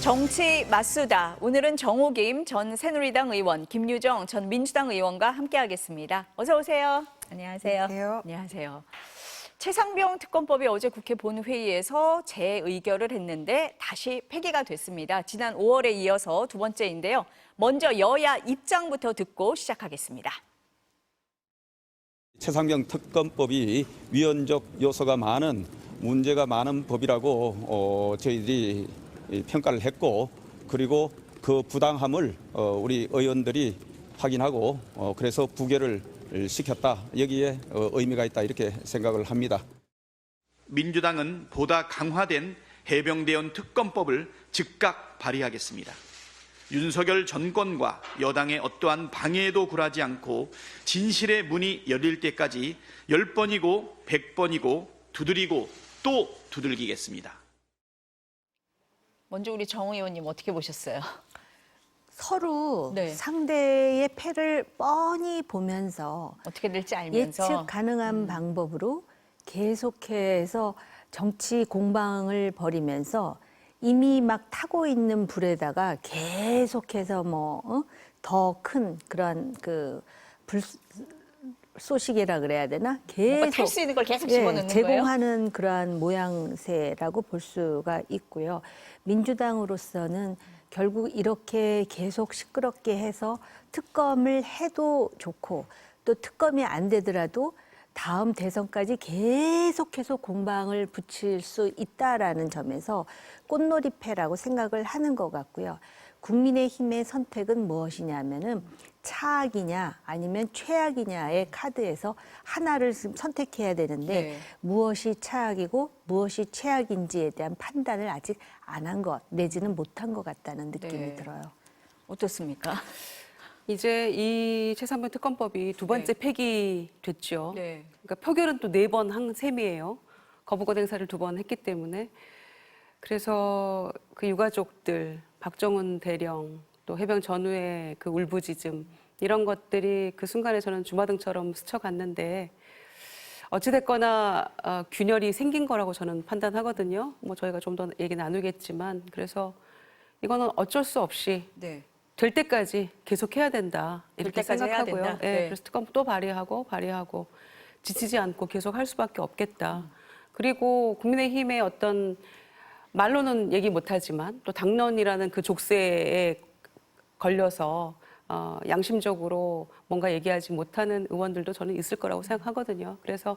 정치 맞수다. 오늘은 정호김 전 새누리당 의원, 김유정 전 민주당 의원과 함께하겠습니다. 어서 오세요. 안녕하세요. 안녕하세요. 안녕하세요. 최상병 특검법이 어제 국회 본회의에서 재의결을 했는데 다시 폐기가 됐습니다. 지난 5월에 이어서 두 번째인데요. 먼저 여야 입장부터 듣고 시작하겠습니다. 최상병 특검법이 위헌적 요소가 많은 문제가 많은 법이라고 저희들이 평가를 했고, 그리고 그 부당함을 우리 의원들이 확인하고 그래서 부결을 시켰다. 여기에 의미가 있다 이렇게 생각을 합니다. 민주당은 보다 강화된 해병대원 특검법을 즉각 발의하겠습니다. 윤석열 정권과 여당의 어떠한 방해에도 굴하지 않고 진실의 문이 열릴 때까지 10번이고 100번이고 두드리고 또 두들기겠습니다. 먼저 우리 정 의원님 어떻게 보셨어요? 서로 네. 상대의 패를 뻔히 보면서 어떻게 될지 알면서 예측 가능한 방법으로 계속해서 정치 공방을 벌이면서 이미 막 타고 있는 불에다가 계속해서 더 큰 그런 그 불쏘시개라 그래야 되나? 계속 탈 수 있는 걸 계속 집어넣는 거예요? 제공하는 그러한 모양새라고 볼 수가 있고요. 민주당으로서는 결국 이렇게 계속 시끄럽게 해서 특검을 해도 좋고 또 특검이 안 되더라도 다음 대선까지 계속해서 공방을 붙일 수 있다라는 점에서 꽃놀이패라고 생각을 하는 것 같고요. 국민의힘의 선택은 무엇이냐면은 차악이냐 아니면 최악이냐의 카드에서 하나를 선택해야 되는데 네. 무엇이 차악이고 무엇이 최악인지에 대한 판단을 아직 안 한 것 내지는 못한 것 같다는 느낌이 네. 들어요. 어떻습니까? 이제 이 최상병 특검법이 두 번째 네. 폐기됐죠. 네. 그러니까 표결은 또 4번 한 셈이에요. 거부권 행사를 2번 했기 때문에. 그래서 그 유가족들, 박정훈 대령, 또 해병 전후의 그 울부짖음 이런 것들이 그 순간에 저는 주마등처럼 스쳐갔는데 어찌됐거나 균열이 생긴 거라고 저는 판단하거든요. 뭐 저희가 좀 더 얘기 나누겠지만 그래서 이거는 어쩔 수 없이 네. 될 때까지 계속해야 된다 이렇게 때까지 해야 생각하고요. 된다? 네, 네. 그래서 특검 또 발의하고 지치지 않고 계속 할 수밖에 없겠다. 그리고 국민의힘의 어떤 말로는 얘기 못하지만 또 당론이라는 그 족쇄에 걸려서 양심적으로 뭔가 얘기하지 못하는 의원들도 저는 있을 거라고 생각하거든요. 그래서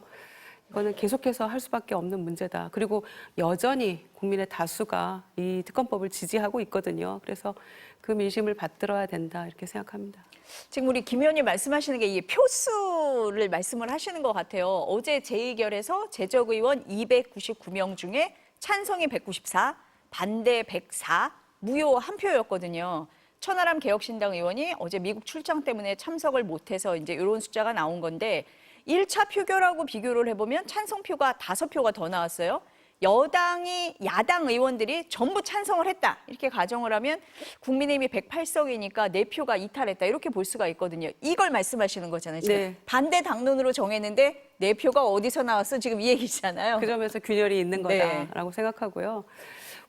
이거는 계속해서 할 수밖에 없는 문제다. 그리고 여전히 국민의 다수가 이 특검법을 지지하고 있거든요. 그래서 그 민심을 받들어야 된다 이렇게 생각합니다. 지금 우리 김 의원님 말씀하시는 게 이 표수를 말씀을 하시는 것 같아요. 어제 재의결에서 제적 의원 299명 중에 찬성이 194, 반대 104, 무효 1표였거든요. 천하람 개혁신당 의원이 어제 미국 출장 때문에 참석을 못해서 이제 이런 숫자가 나온 건데 1차 표결하고 비교를 해보면 찬성표가 5표가 더 나왔어요. 야당 의원들이 전부 찬성을 했다. 이렇게 가정을 하면 국민의힘이 108석이니까 4표가 이탈했다. 이렇게 볼 수가 있거든요. 이걸 말씀하시는 거잖아요. 지금 네. 반대 당론으로 정했는데 4표가 어디서 나왔어? 지금 이 얘기잖아요. 그 점에서 균열이 있는 네. 거다라고 생각하고요.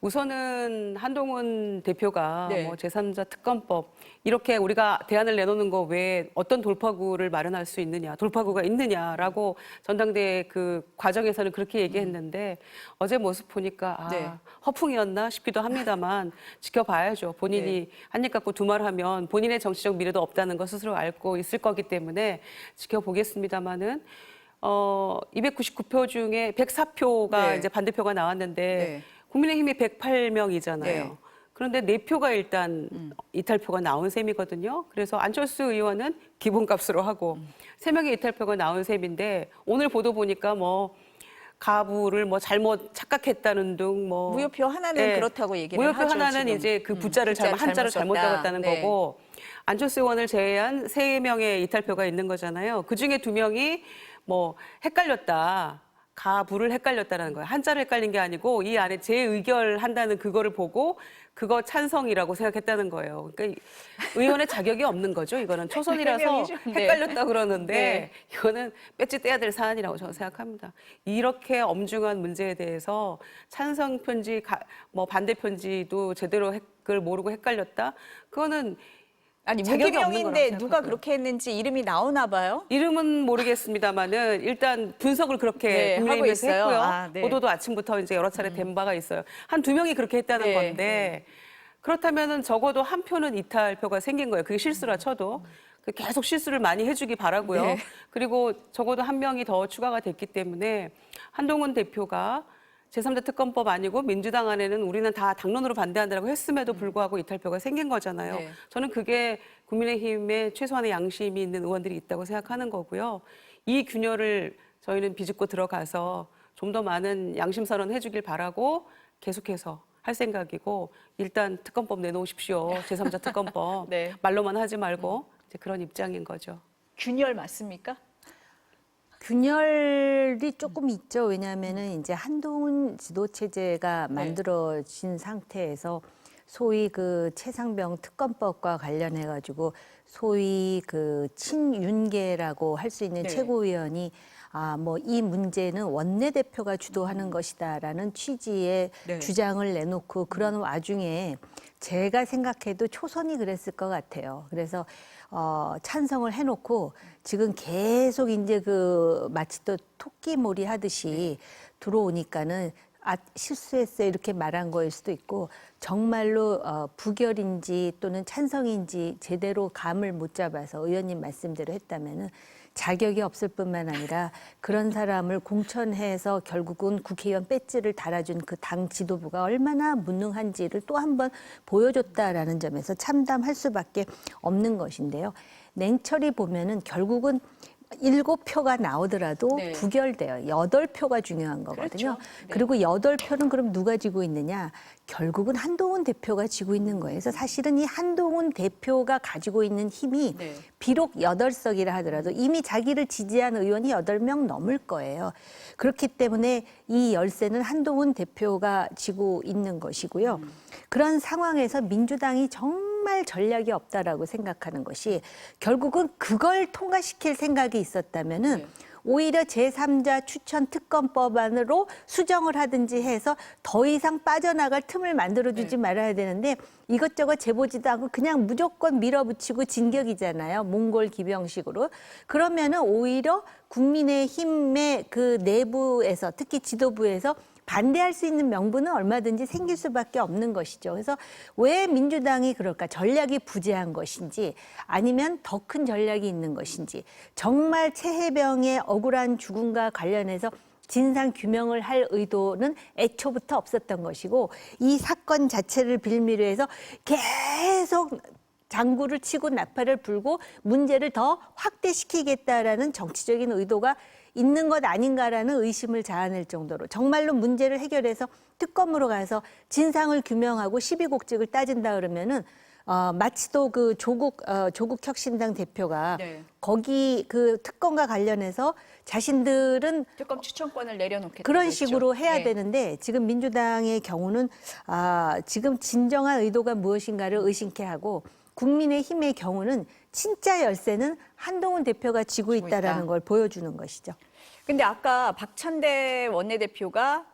우선은 한동훈 대표가 네. 뭐 제3자 특검법 이렇게 우리가 대안을 내놓는 거 외에 어떤 돌파구를 마련할 수 있느냐, 돌파구가 있느냐라고 전당대회 그 과정에서는 그렇게 얘기했는데 어제 모습 보니까 네. 허풍이었나 싶기도 합니다만 지켜봐야죠. 본인이 네. 한입 갖고 두 말 하면 본인의 정치적 미래도 없다는 거 스스로 알고 있을 거기 때문에 지켜보겠습니다만은 299표 중에 104표가 네. 이제 반대표가 나왔는데 네. 국민의힘이 108명이잖아요. 네. 그런데 4표가 일단 이탈표가 나온 셈이거든요. 그래서 안철수 의원은 기본값으로 하고 3명의 이탈표가 나온 셈인데 오늘 보도 보니까 뭐 가부를 뭐 잘못 착각했다는 등 뭐 무효표 하나는 그렇다고 얘기를 무효표 하죠. 하나는 지금. 이제 그 부자를 한자를 잘못 썼다. 적었다는 네. 거고 안철수 의원을 제외한 3명의 이탈표가 있는 거잖아요. 그중에 2명이 뭐 헷갈렸다. 가부를 헷갈렸다는 거예요. 한자를 헷갈린 게 아니고 이 안에 재의결한다는 그거를 보고 그거 찬성이라고 생각했다는 거예요. 그러니까 의원의 자격이 없는 거죠. 이거는 초선이라서 해명이죠. 네. 헷갈렸다 그러는데 네. 이거는 배지 떼야 될 사안이라고 저는 생각합니다. 이렇게 엄중한 문제에 대해서 찬성 편지, 뭐 반대 편지도 제대로 그걸 모르고 헷갈렸다. 그거는 아니 자격이 없는 무기명인데 거라고 누가 생각하고요. 그렇게 했는지 이름이 나오나 봐요. 이름은 모르겠습니다만은 일단 분석을 그렇게 네, 하고 국민의힘에서 있어요. 했고요. 아, 네. 보도도 아침부터 이제 여러 차례 된 바가 있어요. 한 2명이 그렇게 했다는 네, 건데 그렇다면은 적어도 한 표는 이탈표가 생긴 거예요. 그게 실수라 쳐도. 계속 실수를 많이 해주기 바라고요. 네. 그리고 적어도 한 명이 더 추가가 됐기 때문에 한동훈 대표가 제3자 특검법 아니고 민주당 안에는 우리는 다 당론으로 반대한다고 했음에도 불구하고 이탈표가 생긴 거잖아요. 네. 저는 그게 국민의힘에 최소한의 양심이 있는 의원들이 있다고 생각하는 거고요. 이 균열을 저희는 비집고 들어가서 좀 더 많은 양심 선언 해주길 바라고 계속해서 할 생각이고 일단 특검법 내놓으십시오. 제3자 특검법. 네. 말로만 하지 말고 이제 그런 입장인 거죠. 균열 맞습니까? 균열이 조금 있죠. 왜냐하면은 이제 한동훈 지도 체제가 만들어진 상태에서 소위 그 최상병 특검법과 관련해 가지고 소위 그 친윤계라고 할 수 있는 네. 최고위원이 뭐 이 문제는 원내대표가 주도하는 것이다라는 취지의 네. 주장을 내놓고 그런 와중에 제가 생각해도 초선이 그랬을 것 같아요. 그래서 찬성을 해놓고 지금 계속 이제 그 마치 또 토끼몰이 하듯이 들어오니까는 실수했어요 이렇게 말한 거일 수도 있고 정말로 부결인지 또는 찬성인지 제대로 감을 못 잡아서 의원님 말씀대로 했다면은 자격이 없을 뿐만 아니라 그런 사람을 공천해서 결국은 국회의원 배지를 달아준 그 당 지도부가 얼마나 무능한지를 또 한 번 보여줬다라는 점에서 참담할 수밖에 없는 것인데요. 냉철히 보면은 결국은 7표가 나오더라도 네. 부결돼요. 8표가 중요한 거거든요. 그렇죠. 네. 그리고 8표는 그럼 누가 지고 있느냐? 결국은 한동훈 대표가 지고 있는 거예요. 그래서 사실은 이 한동훈 대표가 가지고 있는 힘이 네. 비록 8석이라 하더라도 이미 자기를 지지한 의원이 8명 넘을 거예요. 그렇기 때문에 이 열세는 한동훈 대표가 지고 있는 것이고요. 그런 상황에서 민주당이 정말 전략이 없다라고 생각하는 것이 결국은 그걸 통과시킬 생각이 있었다면은 네. 오히려 제3자 추천 특검법안으로 수정을 하든지 해서 더 이상 빠져나갈 틈을 만들어주지 말아야 되는데 이것저것 재보지도 않고 그냥 무조건 밀어붙이고 진격이잖아요. 몽골 기병식으로. 그러면은 오히려 국민의힘의 그 내부에서 특히 지도부에서 반대할 수 있는 명분은 얼마든지 생길 수밖에 없는 것이죠. 그래서 왜 민주당이 그럴까? 전략이 부재한 것인지 아니면 더 큰 전략이 있는 것인지 정말 최혜병의 억울한 죽음과 관련해서 진상 규명을 할 의도는 애초부터 없었던 것이고 이 사건 자체를 빌미로 해서 계속 장구를 치고 나팔을 불고 문제를 더 확대시키겠다라는 정치적인 의도가 있는 것 아닌가라는 의심을 자아낼 정도로 정말로 문제를 해결해서 특검으로 가서 진상을 규명하고 시비곡직을 따진다 그러면은 마치 또 그 조국 혁신당 대표가 네. 거기 그 특검과 관련해서 자신들은 특검 추천권을 내려놓겠다. 그런 식으로 해야 네. 되는데 지금 민주당의 경우는 지금 진정한 의도가 무엇인가를 의심케 하고 국민의힘의 경우는 진짜 열세는 한동훈 대표가 지고 지고 있다라는 있다. 걸 보여주는 것이죠. 근데 아까 박찬대 원내대표가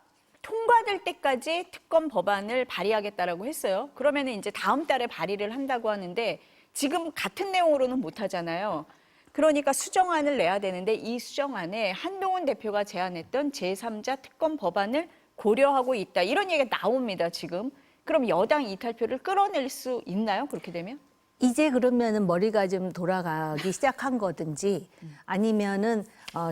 통과될 때까지 특검 법안을 발의하겠다라고 했어요. 그러면 이제 다음 달에 발의를 한다고 하는데 지금 같은 내용으로는 못 하잖아요. 그러니까 수정안을 내야 되는데 이 수정안에 한동훈 대표가 제안했던 제3자 특검 법안을 고려하고 있다. 이런 얘기가 나옵니다, 지금. 그럼 여당 이탈표를 끌어낼 수 있나요? 그렇게 되면? 이제 그러면은 머리가 좀 돌아가기 시작한 거든지 아니면은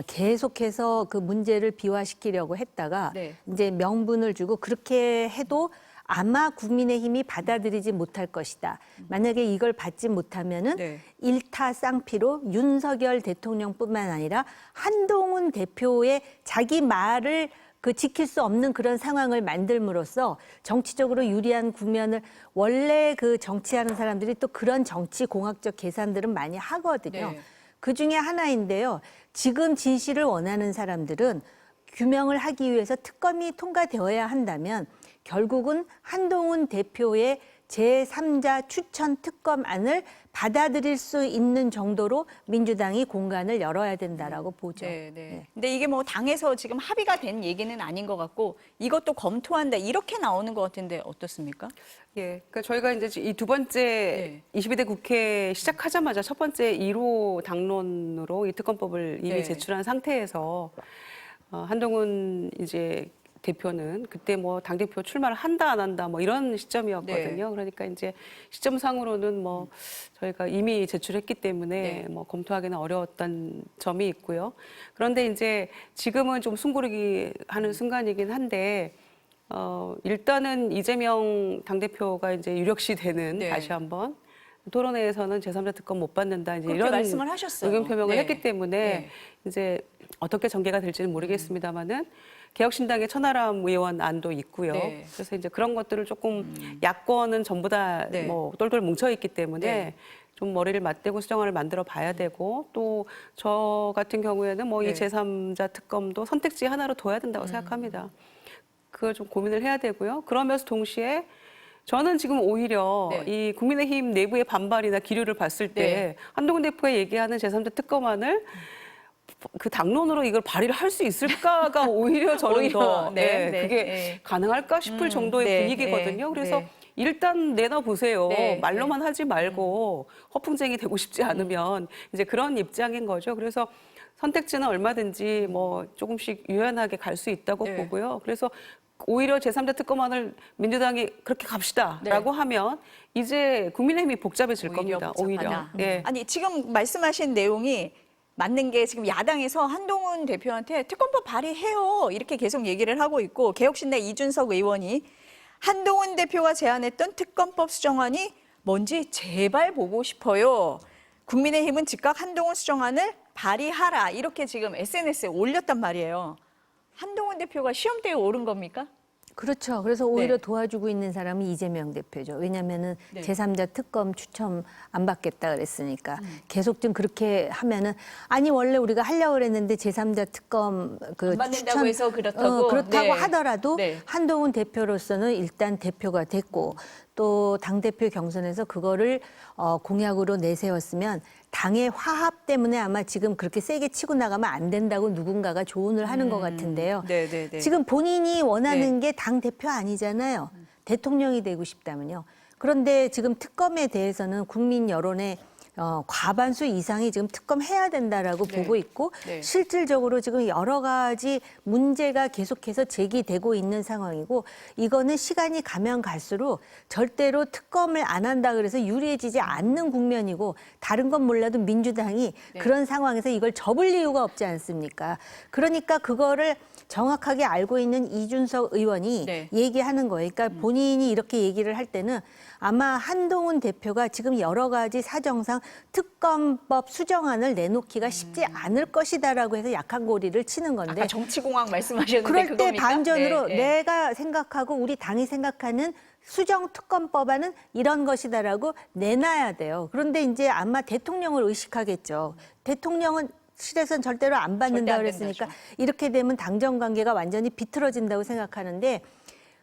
계속해서 그 문제를 비화시키려고 했다가 네. 이제 명분을 주고 그렇게 해도 아마 국민의힘이 받아들이지 못할 것이다. 만약에 이걸 받지 못하면은 네. 일타쌍피로 윤석열 대통령뿐만 아니라 한동훈 대표의 자기 말을 지킬 수 없는 그런 상황을 만들므로써 정치적으로 유리한 국면을 원래 그 정치하는 사람들이 또 그런 정치 공학적 계산들은 많이 하거든요. 네. 그 중에 하나인데요. 지금 진실을 원하는 사람들은 규명을 하기 위해서 특검이 통과되어야 한다면 결국은 한동훈 대표의 제3자 추천 특검안을 받아들일 수 있는 정도로 민주당이 공간을 열어야 된다라고 보죠. 네, 네. 근데 이게 뭐 당에서 지금 합의가 된 얘기는 아닌 것 같고 이것도 검토한다 이렇게 나오는 것 같은데 어떻습니까? 예, 그러니까 저희가 이제 이 두 번째 22대 국회 시작하자마자 첫 번째 1호 당론으로 이 특검법을 이미 네. 제출한 상태에서 한동훈 이제 대표는 그때 뭐 당대표 출마를 한다 안 한다 뭐 이런 시점이었거든요. 그러니까 이제 시점상으로는 뭐 저희가 이미 제출했기 때문에 네. 뭐 검토하기는 어려웠던 점이 있고요. 그런데 이제 지금은 좀 숨고르기 하는 순간이긴 한데 일단은 이재명 당대표가 이제 유력시 되는 네. 다시 한번 토론회에서는 제3자 특검 못 받는다 이제 그렇게 이런 말씀을 하셨어요. 의견 표명을 네. 했기 때문에 네. 이제 어떻게 전개가 될지는 모르겠습니다만은 개혁신당의 천하람 의원 안도 있고요. 네. 그래서 이제 그런 것들을 조금 야권은 전부 다 네. 뭐 똘똘 뭉쳐 있기 때문에 네. 좀 머리를 맞대고 수정안을 만들어 봐야 되고 또 저 같은 경우에는 뭐 이 네. 제3자 특검도 선택지 하나로 둬야 된다고 생각합니다. 그걸 좀 고민을 해야 되고요. 그러면서 동시에 저는 지금 오히려 네. 이 국민의힘 내부의 반발이나 기류를 봤을 때 네. 한동훈 대표가 얘기하는 제3자 특검안을 그 당론으로 이걸 발의를 할 수 있을까가 오히려 저는 오히려, 더 네, 예, 네, 그게 네. 가능할까 싶을 정도의 네, 분위기거든요. 네, 그래서 네. 일단 내놔보세요. 네, 말로만 하지 말고 허풍쟁이 되고 싶지 않으면 이제 그런 입장인 거죠. 그래서 선택지는 얼마든지 뭐 조금씩 유연하게 갈 수 있다고 네. 보고요. 그래서 오히려 제3자 특검안을 민주당이 그렇게 갑시다라고 하면 이제 국민의힘이 복잡해질 겁니다. 오히려. 복잡하다. 예. 아니 지금 말씀하신 내용이 맞는 게 지금 야당에서 한동훈 대표한테 특검법 발의해요 이렇게 계속 얘기를 하고 있고 개혁신당 이준석 의원이 한동훈 대표가 제안했던 특검법 수정안이 뭔지 제발 보고 싶어요. 국민의힘은 즉각 한동훈 수정안을 발의하라 이렇게 지금 SNS에 올렸단 말이에요. 한동훈 대표가 시험대에 오른 겁니까? 그렇죠. 그래서 오히려 네. 도와주고 있는 사람은 이재명 대표죠. 왜냐면은 네. 제3자 특검 추첨 안 받겠다 그랬으니까 계속 좀 그렇게 하면은 아니 원래 우리가 하려고 그랬는데 제3자 특검 그 안 받는다고 해서 그렇다고? 그렇다고 네. 하더라도 네. 한동훈 대표로서는 일단 대표가 됐고 또 당대표 경선에서 그거를 공약으로 내세웠으면 당의 화합 때문에 아마 지금 그렇게 세게 치고 나가면 안 된다고 누군가가 조언을 하는 것 같은데요. 네, 네, 네. 지금 본인이 원하는 게 당대표 아니잖아요. 대통령이 되고 싶다면요. 그런데 지금 특검에 대해서는 국민 여론의 과반수 이상이 지금 특검해야 된다라고 네. 보고 있고 네. 실질적으로 지금 여러 가지 문제가 계속해서 제기되고 있는 상황이고 이거는 시간이 가면 갈수록 절대로 특검을 안 한다 그래서 유리해지지 않는 국면이고 다른 건 몰라도 민주당이 네. 그런 상황에서 이걸 접을 이유가 없지 않습니까? 그러니까 그거를 정확하게 알고 있는 이준석 의원이 네. 얘기하는 거예요. 그러니까 본인이 이렇게 얘기를 할 때는 아마 한동훈 대표가 지금 여러 가지 사정상 특검법 수정안을 내놓기가 쉽지 않을 것이다라고 해서 약한 고리를 치는 건데 아까 정치공학 말씀하셨는데 그럴 때 그겁니까? 반전으로 네, 네. 내가 생각하고 우리 당이 생각하는 수정 특검법안은 이런 것이다라고 내놔야 돼요. 그런데 이제 아마 대통령을 의식하겠죠. 대통령은 실에선 절대로 안 받는다 절대 안 그랬으니까 된다죠. 이렇게 되면 당정 관계가 완전히 비틀어진다고 생각하는데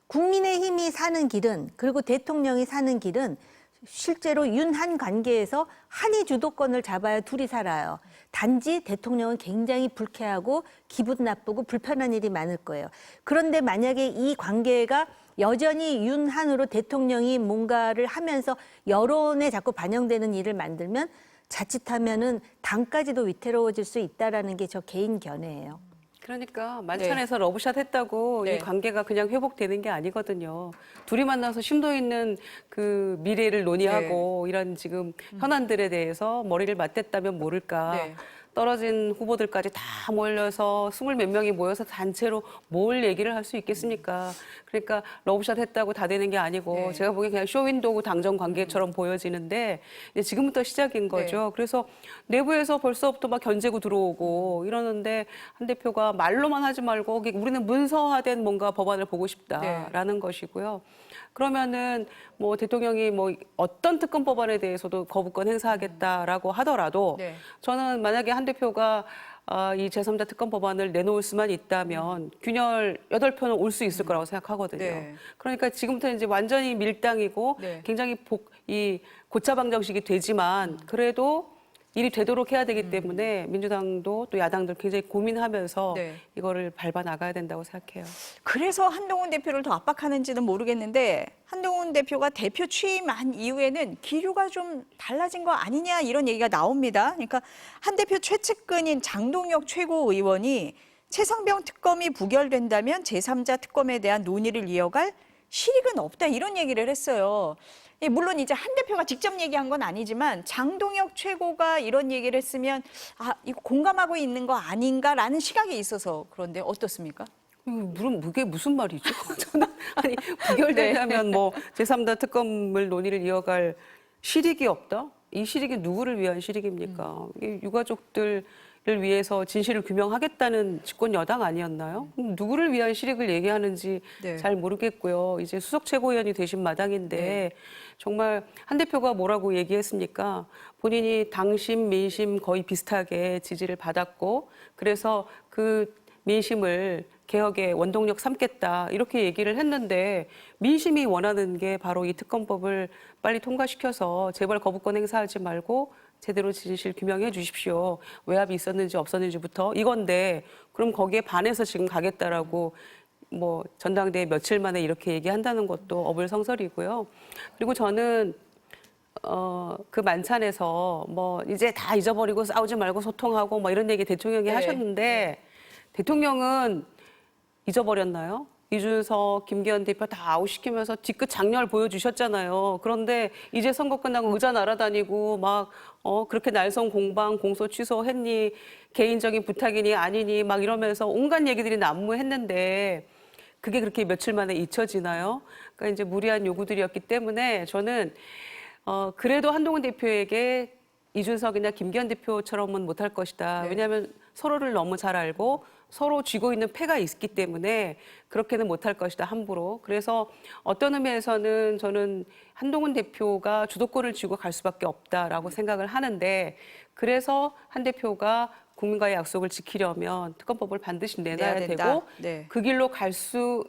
국민의힘이 사는 길은 그리고 대통령이 사는 길은 실제로 윤한 관계에서 한이 주도권을 잡아야 둘이 살아요. 단지 대통령은 굉장히 불쾌하고 기분 나쁘고 불편한 일이 많을 거예요. 그런데 만약에 이 관계가 여전히 윤한으로 대통령이 뭔가를 하면서 여론에 자꾸 반영되는 일을 만들면 자칫하면은 당까지도 위태로워질 수 있다라는 게 저 개인 견해예요. 그러니까 만찬에서 러브샷 했다고 네. 이 관계가 그냥 회복되는 게 아니거든요. 둘이 만나서 심도 있는 그 미래를 논의하고 이런 지금 현안들에 대해서 머리를 맞댔다면 모를까. 네. 떨어진 후보들까지 다 몰려서 20몇 명이 모여서 단체로 뭘 얘기를 할 수 있겠습니까? 그러니까 러브샷 했다고 다 되는 게 아니고 네. 제가 보기엔 그냥 쇼윈도우 당정 관계처럼 보여지는데 이제 지금부터 시작인 거죠. 그래서 내부에서 벌써부터 막 견제고 들어오고 이러는데 한 대표가 말로만 하지 말고 우리는 문서화된 뭔가 법안을 보고 싶다라는 것이고요. 그러면은 뭐 대통령이 뭐 어떤 특검 법안에 대해서도 거부권 행사하겠다라고 하더라도 네. 저는 만약에 한 대표가 이 제3자 특검 법안을 내놓을 수만 있다면 균열 8표는 올 수 있을 거라고 생각하거든요. 네. 그러니까 지금부터 이제 완전히 밀당이고 네. 굉장히 이 고차방정식이 되지만 그래도 일이 되도록 해야 되기 때문에 민주당도 또 야당들 굉장히 고민하면서 네. 이거를 밟아 나가야 된다고 생각해요. 그래서 한동훈 대표를 더 압박하는지는 모르겠는데 한동훈 대표가 대표 취임한 이후에는 기류가 좀 달라진 거 아니냐 이런 얘기가 나옵니다. 그러니까 한 대표 최측근인 장동혁 최고의원이 최상병 특검이 부결된다면 제3자 특검에 대한 논의를 이어갈 실익은 없다 이런 얘기를 했어요. 물론 이제 한 대표가 직접 얘기한 건 아니지만 장동혁 최고가 이런 얘기를 했으면 아 이거 공감하고 있는 거 아닌가라는 시각이 있어서 그런데 어떻습니까? 물론 그게 무슨 말이죠? 저는 아니 부결되려면 뭐 제3자 특검을 논의를 이어갈 실익이 없다? 이 실익이 누구를 위한 실익입니까? 이 유가족들을 위해서 진실을 규명하겠다는 집권 여당 아니었나요? 누구를 위한 실익을 얘기하는지 네. 잘 모르겠고요. 이제 수석 최고위원이 되신 마당인데 정말 한 대표가 뭐라고 얘기했습니까? 본인이 당심, 민심 거의 비슷하게 지지를 받았고 그래서 그 민심을 개혁의 원동력 삼겠다 이렇게 얘기를 했는데 민심이 원하는 게 바로 이 특검법을 빨리 통과시켜서 재벌 거부권 행사하지 말고 제대로 진실 규명해 주십시오. 외압이 있었는지 없었는지부터 이건데 그럼 거기에 반해서 지금 가겠다라고 뭐 전당대회 며칠 만에 이렇게 얘기한다는 것도 어불성설이고요. 그리고 저는 그 만찬에서 뭐 이제 다 잊어버리고 싸우지 말고 소통하고 뭐 이런 얘기 대통령이 네. 하셨는데 대통령은 잊어버렸나요? 이준석, 김기현 대표 다 아웃시키면서 뒤끝 장렬 보여주셨잖아요. 그런데 이제 선거 끝나고 의자 날아다니고 막 그렇게 날선 공방, 공소 취소했니? 개인적인 부탁이니 아니니? 막 이러면서 온갖 얘기들이 난무했는데 그게 그렇게 며칠 만에 잊혀지나요? 그러니까 이제 무리한 요구들이었기 때문에 저는 그래도 한동훈 대표에게 이준석이나 김기현 대표처럼은 못할 것이다. 네. 왜냐하면 서로를 너무 잘 알고 서로 쥐고 있는 패가 있기 때문에 그렇게는 못할 것이다, 함부로. 그래서 어떤 의미에서는 저는 한동훈 대표가 주도권을 쥐고 갈 수밖에 없다라고 생각을 하는데 그래서 한 대표가 국민과의 약속을 지키려면 특검법을 반드시 내놔야 내야 된다. 되고 네. 그 길로 갈 수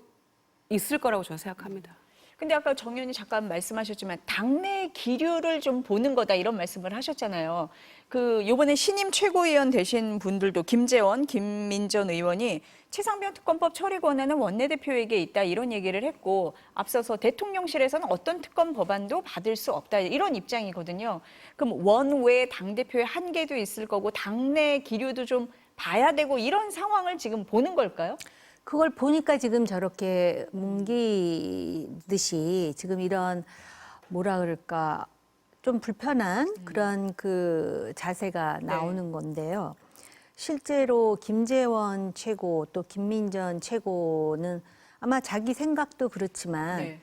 있을 거라고 저는 생각합니다. 근데 아까 정 의원이 잠깐 말씀하셨지만 당내 기류를 좀 보는 거다 이런 말씀을 하셨잖아요. 그 요번에 신임 최고위원 되신 분들도 김재원, 김민전 의원이 최상병 특검법 처리 권한은 원내대표에게 있다 이런 얘기를 했고 앞서서 대통령실에서는 어떤 특검 법안도 받을 수 없다 이런 입장이거든요. 그럼 원외 당대표의 한계도 있을 거고 당내 기류도 좀 봐야 되고 이런 상황을 지금 보는 걸까요? 그걸 보니까 지금 저렇게 뭉기듯이 지금 이런 뭐라 그럴까 좀 불편한 그런 그 자세가 나오는 건데요. 실제로 김재원 최고 또 김민전 최고는 아마 자기 생각도 그렇지만 네.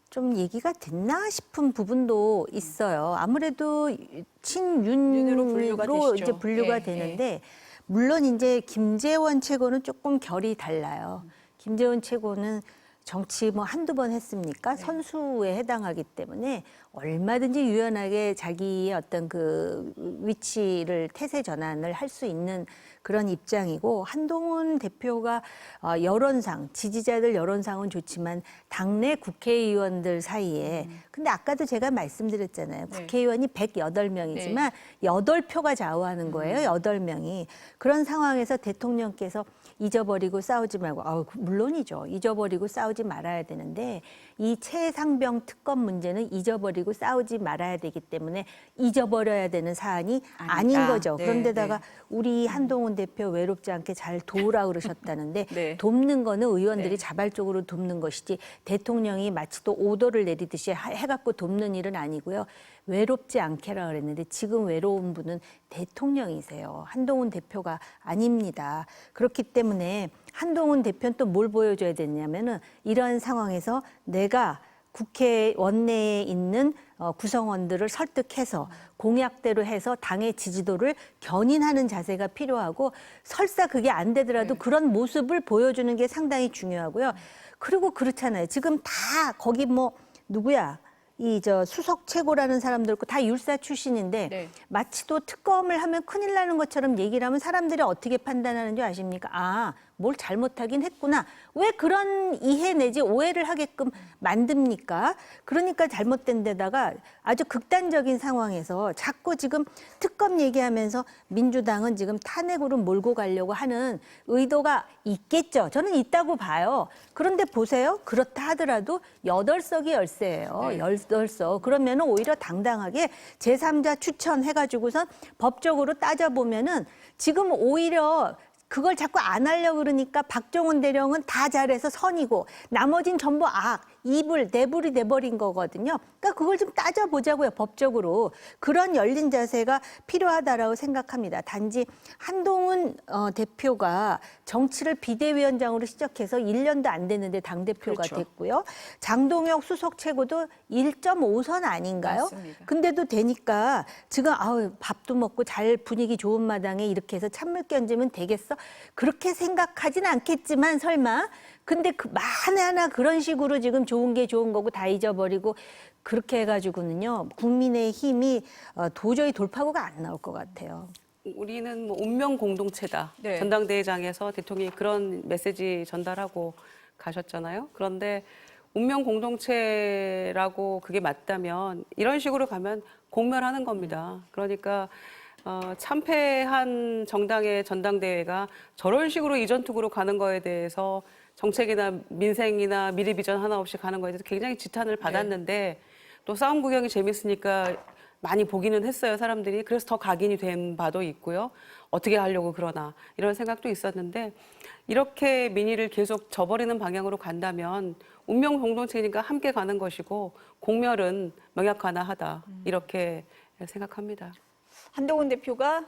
좀 얘기가 됐나 싶은 부분도 있어요. 아무래도 윤으로 분류가 친윤으로 되시죠. 이제 분류가 예, 되는데 물론 이제 김재원 최고는 조금 결이 달라요. 김재원 최고는 정치 뭐 한두 번 했습니까? 선수에 해당하기 때문에 얼마든지 유연하게 자기의 어떤 그 위치를 태세 전환을 할 수 있는 그런 입장이고 한동훈 대표가 여론상 지지자들 여론상은 좋지만 당내 국회의원들 사이에 근데 아까도 제가 말씀드렸잖아요. 네. 국회의원이 108명이지만 8표가 좌우하는 거예요. 8명이. 그런 상황에서 대통령께서 잊어버리고 싸우지 말고 물론이죠. 잊어버리고 싸우지 말아야 되는데 이 최상병 특검 문제는 잊어버리고 싸우지 말아야 되기 때문에 잊어버려야 되는 사안이 아닌 아니다. 거죠. 네, 그런데다가 네. 우리 한동훈 대표 외롭지 않게 잘 도우라 그러셨다는데 네. 돕는 거는 의원들이 네. 자발적으로 돕는 것이지 대통령이 마치 또 오더를 내리듯이 해갖고 돕는 일은 아니고요. 외롭지 않게라 그랬는데 지금 외로운 분은 대통령이세요. 한동훈 대표가 아닙니다. 그렇기 때문에 한동훈 대표는 또 뭘 보여줘야 되냐면은 이런 상황에서 내가 국회 원내에 있는 구성원들을 설득해서 공약대로 해서 당의 지지도를 견인하는 자세가 필요하고 설사 그게 안 되더라도 그런 모습을 보여주는 게 상당히 중요하고요. 그리고 그렇잖아요. 지금 다 거기 뭐 누구야? 이 저 수석 최고라는 사람들 있고 다 율사 출신인데 네. 마치 또 특검을 하면 큰일 나는 것처럼 얘기를 하면 사람들이 어떻게 판단하는 줄 아십니까? 아, 뭘 잘못하긴 했구나. 왜 그런 이해 내지 오해를 하게끔 만듭니까? 그러니까 잘못된 데다가 아주 극단적인 상황에서 자꾸 지금 특검 얘기하면서 민주당은 지금 탄핵으로 몰고 가려고 하는 의도가 있겠죠. 저는 있다고 봐요. 그런데 보세요. 그렇다 하더라도 8석이 열세예요. 네. 8석. 그러면 오히려 당당하게 제3자 추천해가지고선 법적으로 따져보면은 지금 오히려 그걸 자꾸 안 하려고 그러니까 박정훈 대령은 다 잘해서 선이고 나머진 전부 악, 이불, 내불이 돼버린 거거든요. 그러니까 그걸 좀 따져보자고요, 법적으로. 그런 열린 자세가 필요하다라고 생각합니다. 단지 한동훈 대표가 정치를 비대위원장으로 시작해서 1년도 안 됐는데 당대표가 그렇죠. 됐고요. 장동혁 수석 최고도 1.5선 아닌가요? 맞습니다. 근데도 되니까 지금 아우 밥도 먹고 잘 분위기 좋은 마당에 이렇게 해서 찬물 끼얹으면 되겠어? 그렇게 생각하진 않겠지만 설마 근데 그 만에 하나 그런 식으로 지금 좋은 게 좋은 거고 다 잊어버리고 그렇게 해가지고는요 국민의 힘이 도저히 돌파구가 안 나올 것 같아요. 우리는 뭐 운명 공동체다. 네. 전당대회장에서 대통령이 그런 메시지 전달하고 가셨잖아요. 그런데 운명 공동체라고 그게 맞다면 이런 식으로 가면 공멸하는 겁니다. 그러니까 참패한 정당의 전당대회가 저런 식으로 이전투구로 가는 거에 대해서 정책이나 민생이나 미래 비전 하나 없이 가는 거에 대해서 굉장히 지탄을 받았는데 또 싸움 구경이 재밌으니까 많이 보기는 했어요, 사람들이. 그래서 더 각인이 된 바도 있고요. 어떻게 하려고 그러나 이런 생각도 있었는데 이렇게 민의를 계속 저버리는 방향으로 간다면 운명 공동체니까 함께 가는 것이고 공멸은 명약하나하다 이렇게 생각합니다. 한동훈 대표가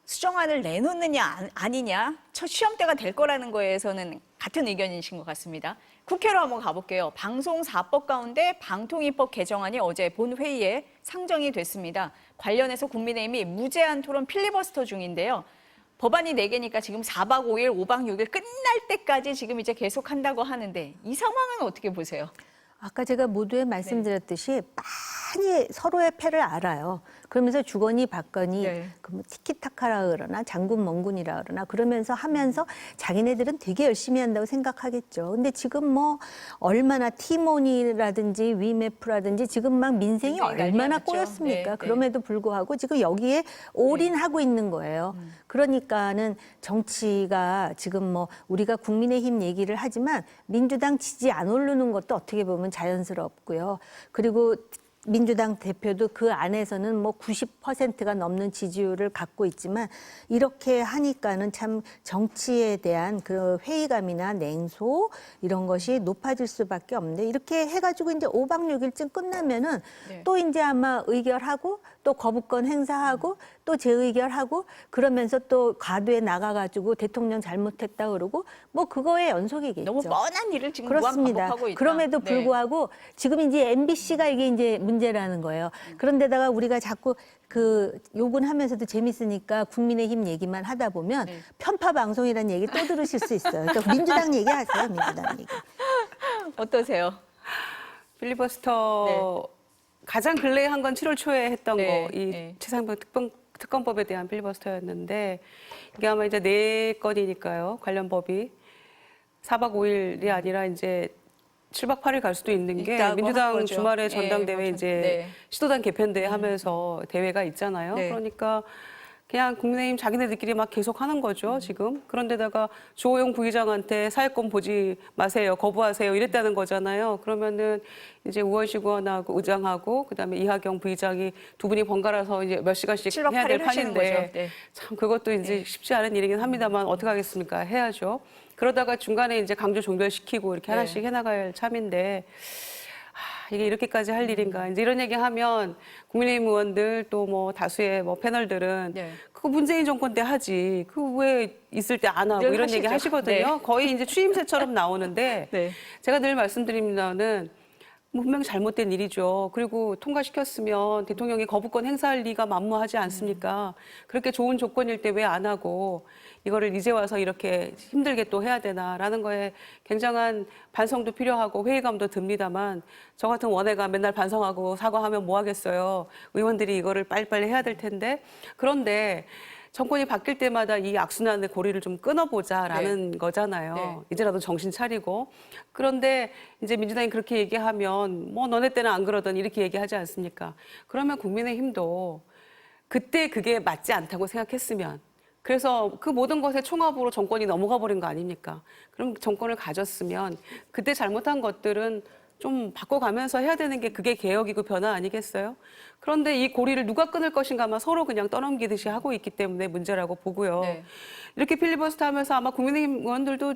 수정안을 내놓느냐 아니냐 첫 시험대가 될 거라는 거에서는 같은 의견이신 것 같습니다. 국회로 한번 가볼게요. 방송사법 가운데 방통위법 개정안이 어제 본회의에 상정이 됐습니다. 관련해서 국민의힘이 무제한 토론 필리버스터 중인데요. 법안이 4개니까 지금 4박 5일, 5박 6일 끝날 때까지 지금 이제 계속한다고 하는데 이 상황은 어떻게 보세요? 아까 제가 모두에 말씀드렸듯이 많이 서로의 패를 알아요. 그러면서 주거니 받거니 네. 뭐 티키타카라 그러나 장군 멍군이라 그러나 그러면서 하면서 자기네들은 되게 열심히 한다고 생각하겠죠. 근데 지금 뭐 얼마나 티몬이라든지 위메프라든지 지금 막 민생이 민생이 난리가 얼마나 났죠. 꼬였습니까? 네, 네. 그럼에도 불구하고 지금 여기에 올인하고 있는 거예요. 그러니까는 정치가 지금 뭐 우리가 국민의힘 얘기를 하지만 민주당 지지 안 오르는 것도 어떻게 보면 자연스럽고요. 그리고 민주당 대표도 그 안에서는 뭐 90%가 넘는 지지율을 갖고 있지만 이렇게 하니까는 참 정치에 대한 그 회의감이나 냉소 이런 것이 높아질 수밖에 없는데 이렇게 해가지고 이제 5박 6일쯤 끝나면은 네. 또 이제 아마 의결하고 또 거부권 행사하고 또 재의결하고 그러면서 또 과도에 나가가지고 대통령 잘못했다 그러고 뭐 그거의 연속이겠죠. 너무 뻔한 일을 지금 그렇습니다. 반복하고 있다. 그럼에도 네. 불구하고 지금 이제 MBC가 이게 이제 문제라는 거예요. 그런데다가 우리가 자꾸 그 욕은 하면서도 재밌으니까 국민의힘 얘기만 하다 보면 네. 편파 방송이라는 얘기 또 들으실 수 있어요. 그러니까 민주당 얘기하세요, 민주당 얘기. 어떠세요? 필리버스터 가장 근래에 한 건 7월 초에 했던 네, 거, 이 네. 최상병 특검법에 대한 필리버스터였는데 이게 아마 이제 4건이니까요. 관련 법이 4박 5일이 아니라 이제 7박 8일 갈 수도 있는 게 있다고 한 민주당 거죠. 주말에 예, 전당대회 뭐 이제 네. 시도당 개편대회 하면서 대회가 있잖아요. 네. 그러니까 그냥 국민의힘 자기네들끼리 막 계속 하는 거죠, 지금. 그런데다가 주호영 부의장한테 사회권 보지 마세요, 거부하세요 이랬다는 거잖아요. 그러면은 이제 우원식 의원하고 의장하고 그다음에 이하경 부의장이 두 분이 번갈아서 이제 몇 시간씩 7박 해야 될 8일 하시는 거죠. 판인데 네. 참 그것도 이제 쉽지 않은 일이긴 합니다만 어떻게 하겠습니까? 해야죠. 그러다가 중간에 이제 강조 종결시키고 이렇게 네. 하나씩 해나갈 참인데 이게 이렇게까지 할 일인가. 이제 이런 얘기 하면 국민의힘 의원들 또 뭐 다수의 뭐 패널들은 네. 그거 문재인 정권 때 하지. 그 왜 있을 때 안 하고 늘 이런 얘기 하시죠. 하시거든요. 네. 거의 이제 추임새처럼 나오는데 네. 제가 늘 말씀드립니다는 분명 잘못된 일이죠. 그리고 통과시켰으면 대통령이 거부권 행사할 리가 만무하지 않습니까? 그렇게 좋은 조건일 때 왜 안 하고 이거를 이제 와서 이렇게 힘들게 또 해야 되나라는 거에 굉장한 반성도 필요하고 회의감도 듭니다만 저 같은 원외가 맨날 반성하고 사과하면 뭐 하겠어요. 의원들이 이거를 빨리빨리 해야 될 텐데 그런데 정권이 바뀔 때마다 이 악순환의 고리를 좀 끊어보자라는 거잖아요. 네. 이제라도 정신 차리고. 그런데 이제 민주당이 그렇게 얘기하면 뭐 너네 때는 안 그러던 이렇게 얘기하지 않습니까? 그러면 국민의힘도 그때 그게 맞지 않다고 생각했으면 그래서 그 모든 것의 총합으로 정권이 넘어가 버린 거 아닙니까? 그럼 정권을 가졌으면 그때 잘못한 것들은 좀 바꿔가면서 해야 되는 게 그게 개혁이고 변화 아니겠어요? 그런데 이 고리를 누가 끊을 것인가만 서로 그냥 떠넘기듯이 하고 있기 때문에 문제라고 보고요. 네. 이렇게 필리버스터 하면서 아마 국민의힘 의원들도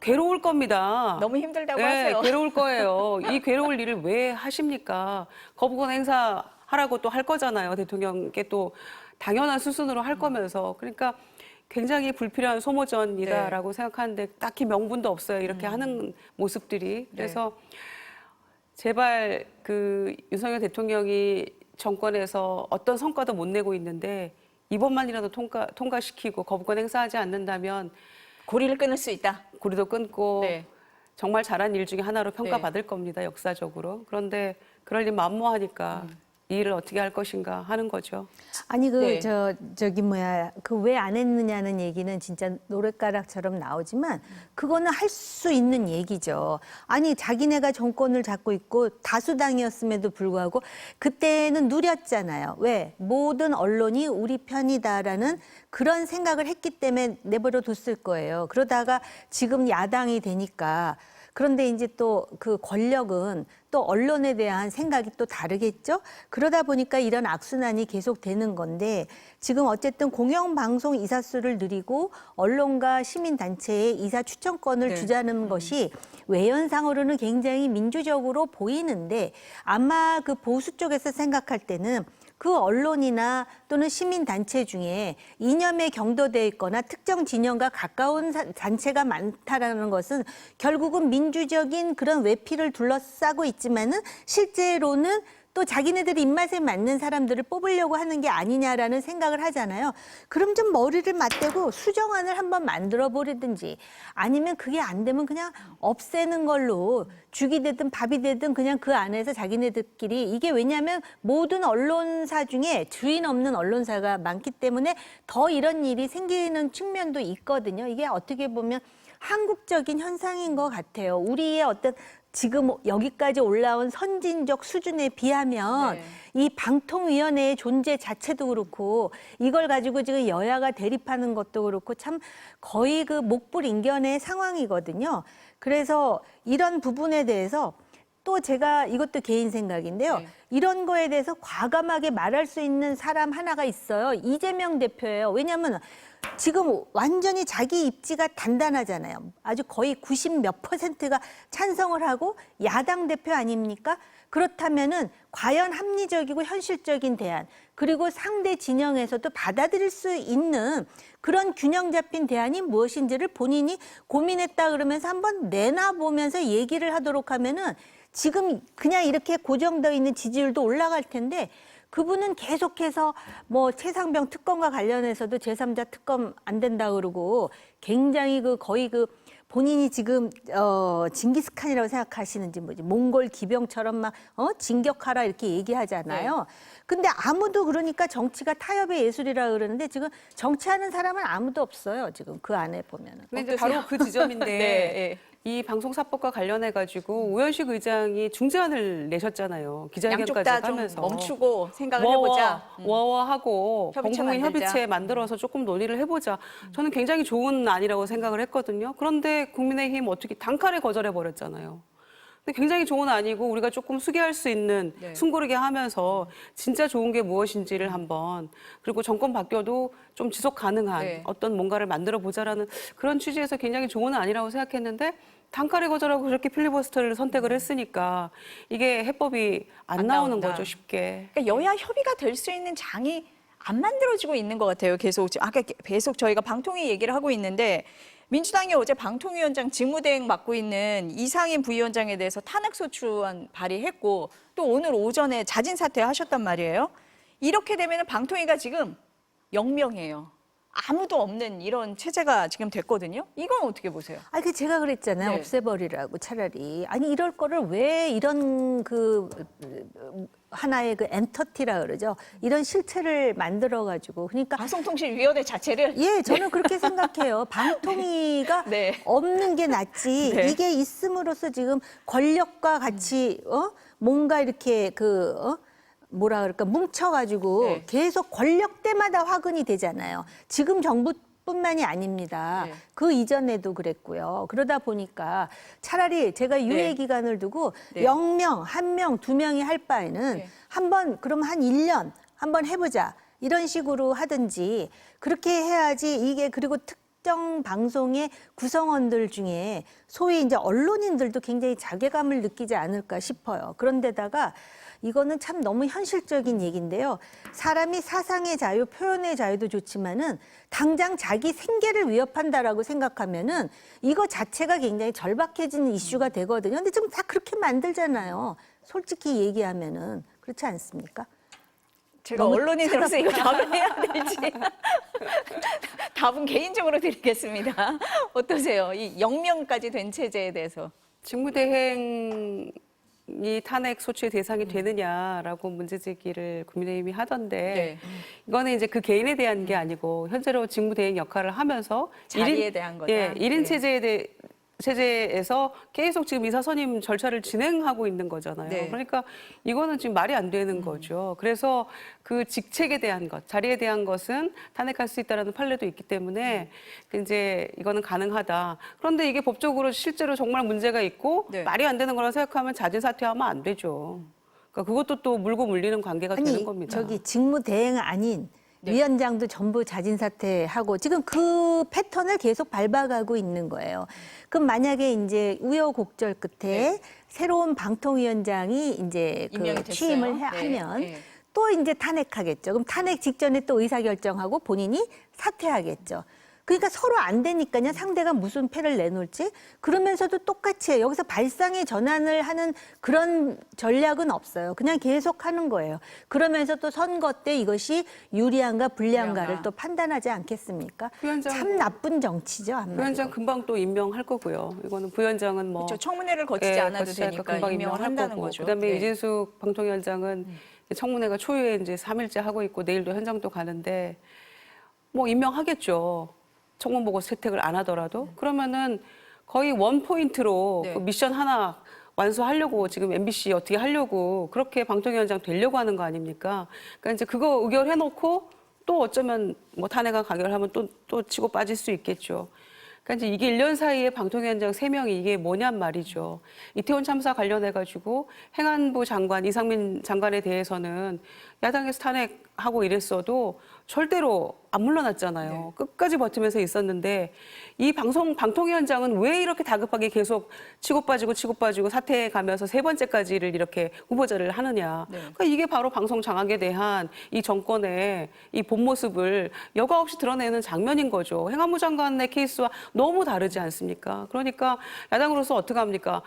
괴로울 겁니다. 너무 힘들다고 네, 하세요. 괴로울 거예요. 이 괴로울 일을 왜 하십니까? 거부권 행사하라고 또 할 거잖아요. 대통령께 또 당연한 수순으로 할 거면서. 그러니까 굉장히 불필요한 소모전이다라고 생각하는데 딱히 명분도 없어요. 이렇게 하는 모습들이. 그래서 제발 그 윤석열 대통령이 정권에서 어떤 성과도 못 내고 있는데 이번만이라도 통과시키고 거부권 행사하지 않는다면 고리를 끊을 수 있다. 고리도 끊고 네. 정말 잘한 일 중에 하나로 평가받을 겁니다. 역사적으로. 그런데 그럴 일 만무하니까 이 일을 어떻게 할 것인가 하는 거죠. 아니 네. 저기 뭐야 그 왜 안 했느냐는 얘기는 진짜 노랫가락처럼 나오지만 그거는 할 수 있는 얘기죠. 아니 자기네가 정권을 잡고 있고 다수당이었음에도 불구하고 그때는 누렸잖아요. 왜 모든 언론이 우리 편이다라는 그런 생각을 했기 때문에 내버려 뒀을 거예요. 그러다가 지금 야당이 되니까. 그런데 이제 또 그 권력은 또 언론에 대한 생각이 또 다르겠죠? 그러다 보니까 이런 악순환이 계속되는 건데 지금 어쨌든 공영방송 이사수를 늘리고 언론과 시민단체에 이사 추천권을 주자는 것이 외연상으로는 굉장히 민주적으로 보이는데 아마 그 보수 쪽에서 생각할 때는 그 언론이나 또는 시민단체 중에 이념에 경도돼 있거나 특정 진영과 가까운 단체가 많다라는 것은 결국은 민주적인 그런 외피를 둘러싸고 있지만은 실제로는 또 자기네들 입맛에 맞는 사람들을 뽑으려고 하는 게 아니냐라는 생각을 하잖아요. 그럼 좀 머리를 맞대고 수정안을 한번 만들어 버리든지 아니면 그게 안 되면 그냥 없애는 걸로 죽이 되든 밥이 되든 그냥 그 안에서 자기네들끼리 이게 왜냐하면 모든 언론사 중에 주인 없는 언론사가 많기 때문에 더 이런 일이 생기는 측면도 있거든요. 이게 어떻게 보면 한국적인 현상인 것 같아요. 우리의 어떤 지금 여기까지 올라온 선진적 수준에 비하면 이 방통위원회의 존재 자체도 그렇고 이걸 가지고 지금 여야가 대립하는 것도 그렇고 참 거의 그 목불인견의 상황이거든요. 그래서 이런 부분에 대해서 또 제가 이것도 개인 생각인데요. 이런 거에 대해서 과감하게 말할 수 있는 사람 하나가 있어요. 이재명 대표예요. 왜냐하면 지금 완전히 자기 입지가 단단하잖아요. 아주 거의 90 몇 %가 찬성을 하고 야당 대표 아닙니까? 그렇다면은 과연 합리적이고 현실적인 대안 그리고 상대 진영에서도 받아들일 수 있는 그런 균형 잡힌 대안이 무엇인지를 본인이 고민했다 그러면서 한번 내놔보면서 얘기를 하도록 하면은 지금 그냥 이렇게 고정되어 있는 지지율도 올라갈 텐데 그분은 계속해서 뭐 최상병 특검과 관련해서도 제3자 특검 안 된다 그러고 굉장히 그 거의 그 본인이 지금 징기스칸이라고 생각하시는지 뭐지 몽골 기병처럼 막 진격하라 이렇게 얘기하잖아요. 근데 아무도 그러니까 정치가 타협의 예술이라 그러는데 지금 정치하는 사람은 아무도 없어요. 지금 그 안에 보면은. 근데 이제 바로 그 지점인데 네. 이 방송사법과 관련해가지고 우현식 의장이 중재안을 내셨잖아요. 양쪽 기자회견까지 다 좀 하면서. 멈추고 생각을 해보자. 워워하고 협의체 공공인 만들자. 협의체 만들어서 조금 논의를 해보자. 저는 굉장히 좋은 안이라고 생각을 했거든요. 그런데 국민의힘 어떻게 단칼에 거절해버렸잖아요. 근데 굉장히 좋은 안이고 우리가 조금 수기할 수 있는 숨고르게 하면서 진짜 좋은 게 무엇인지를 한번 그리고 정권 바뀌어도 좀 지속 가능한 어떤 뭔가를 만들어 보자라는 그런 취지에서 굉장히 좋은 안이라고 생각했는데 단칼에 거절하고 그렇게 필리버스터를 선택을 했으니까 이게 해법이 안 나오는 나온다. 거죠, 쉽게. 그러니까 여야 협의가 될 수 있는 장이 안 만들어지고 있는 것 같아요. 계속 저희가 방통위 얘기를 하고 있는데 민주당이 어제 방통위원장 직무대행 맡고 있는 이상인 부위원장에 대해서 탄핵소추안 발의했고 또 오늘 오전에 자진 사퇴하셨단 말이에요. 이렇게 되면 방통위가 지금 0명이에요. 아무도 없는 이런 체제가 지금 됐거든요. 이건 어떻게 보세요? 아니, 그 제가 그랬잖아요. 네. 없애버리라고 차라리. 아니, 이럴 거를 왜 이런 그 하나의 그 엔터티라 그러죠. 이런 실체를 만들어가지고. 그러니까 방송통신위원회 자체를 예, 저는 그렇게 생각해요. 방통위가 네. 없는 게 낫지. 네. 이게 있음으로써 지금 권력과 같이 뭔가 이렇게 뭐라 그럴까 뭉쳐가지고 네. 계속 권력대마다 화근이 되잖아요. 지금 정부뿐만이 아닙니다. 네. 그 이전에도 그랬고요. 그러다 보니까 차라리 제가 유예 네. 기간을 두고 네. 0명, 1명, 2명이 할 바에는 네. 그럼 한 1년 한번 해보자. 이런 식으로 하든지 그렇게 해야지 이게 그리고 특정 방송의 구성원들 중에 소위 이제 언론인들도 굉장히 자괴감을 느끼지 않을까 싶어요. 그런데다가 이거는 참 너무 현실적인 얘기인데요. 사람이 사상의 자유, 표현의 자유도 좋지만은 당장 자기 생계를 위협한다라고 생각하면은 이거 자체가 굉장히 절박해지는 이슈가 되거든요. 근데 지금 다 그렇게 만들잖아요. 솔직히 얘기하면은 그렇지 않습니까? 제가 너무 언론인으로서 이거 답을 해야 될지 답은 개인적으로 드리겠습니다. 어떠세요? 이 0명까지 된 체제에 대해서. 직무대행이 탄핵 소추의 대상이 되느냐라고 문제 제기를 국민의힘이 하던데 네. 이거는 이제 그 개인에 대한 게 아니고 현재로 직무대행 역할을 하면서 자리에 대한 거다. 예, 1인 네. 체제에서 계속 지금 이사선임 절차를 진행하고 있는 거잖아요. 네. 그러니까 이거는 지금 말이 안 되는 거죠. 그래서 그 직책에 대한 것, 자리에 대한 것은 탄핵할 수 있다라는 판례도 있기 때문에 이제 이거는 가능하다. 그런데 이게 법적으로 실제로 정말 문제가 있고 네. 말이 안 되는 거라 생각하면 자진 사퇴하면 안 되죠. 그러니까 그것도 또 물고 물리는 관계가 되는 겁니다. 저기 직무대행 아닌 네. 위원장도 전부 자진 사퇴하고 지금 그 패턴을 계속 밟아가고 있는 거예요. 그럼 만약에 이제 우여곡절 끝에 네. 새로운 방통위원장이 이제 임명이 그 됐어요. 취임을 네. 하면 네. 또 이제 탄핵하겠죠. 그럼 탄핵 직전에 또 의사결정하고 본인이 사퇴하겠죠. 그러니까 서로 안 되니까요. 상대가 무슨 패를 내놓을지 그러면서도 똑같이 해요. 여기서 발상의 전환을 하는 그런 전략은 없어요. 그냥 계속 하는 거예요. 그러면서 또 선거 때 이것이 유리한가 불리한가를 불리한가. 또 판단하지 않겠습니까? 부위원장 참 나쁜 정치죠. 한마디로. 부위원장 금방 또 임명할 거고요. 이거는 부위원장은 뭐 그렇죠. 청문회를 거치지 않아도 거치지 않고 되니까 금방 임명을 임명할 한다는 거고. 거죠. 그다음에 네. 이진숙 방통위원장은 청문회가 초유에 이제 3일째 하고 있고 내일도 현장도 가는데 뭐 임명하겠죠. 청문 보고 채택을 안 하더라도 그러면은 거의 원 포인트로 네. 그 미션 하나 완수하려고 지금 MBC 어떻게 하려고 그렇게 방통위원장 되려고 하는 거 아닙니까? 그러니까 이제 그거 의결해놓고 또 어쩌면 뭐 탄핵안 가결하면 또 치고 빠질 수 있겠죠. 그러니까 이제 이게 1년 사이에 방통위원장 3명이 이게 뭐냔 말이죠. 이태원 참사 관련해가지고 행안부 장관, 이상민 장관에 대해서는 야당에서 탄핵하고 이랬어도 절대로 안 물러났잖아요. 네. 끝까지 버티면서 있었는데 이 방통위원장은 왜 이렇게 다급하게 계속 치고 빠지고 사퇴해 가면서 3번째까지를 이렇게 후보자를 하느냐. 네. 그러니까 이게 바로 방송 장악에 대한 이 정권의 이 본 모습을 여과 없이 드러내는 장면인 거죠. 행안부 장관의 케이스와 너무 다르지 않습니까? 그러니까 야당으로서 어떻게 합니까?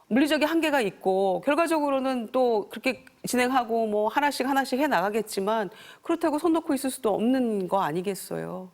물리적인 한계가 있고 결과적으로는 또 그렇게 진행하고 뭐 하나씩 해 나가겠지만 그렇다고 손 놓고 있을 수도 없는 거 아니겠어요.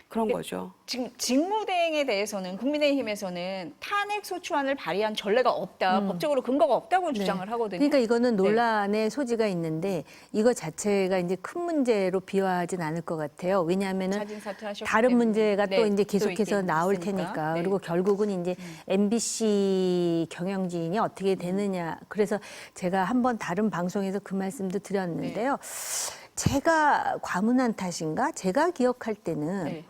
그런 거죠. 지금 직무대행에 대해서는 국민의힘에서는 탄핵 소추안을 발의한 전례가 없다, 법적으로 근거가 없다고 주장을 하거든요. 그러니까 이거는 네. 논란의 소지가 있는데 이거 자체가 이제 큰 문제로 비화하진 않을 것 같아요. 왜냐하면은 자진 사퇴하셨기 다른 때문에. 문제가 네, 또 이제 또 계속해서 있긴 나올 있으니까. 테니까. 네. 그리고 결국은 이제 MBC 경영진이 어떻게 되느냐. 그래서 제가 한번 다른 방송에서 그 말씀도 드렸는데요. 제가 과문한 탓인가? 제가 기억할 때는 네.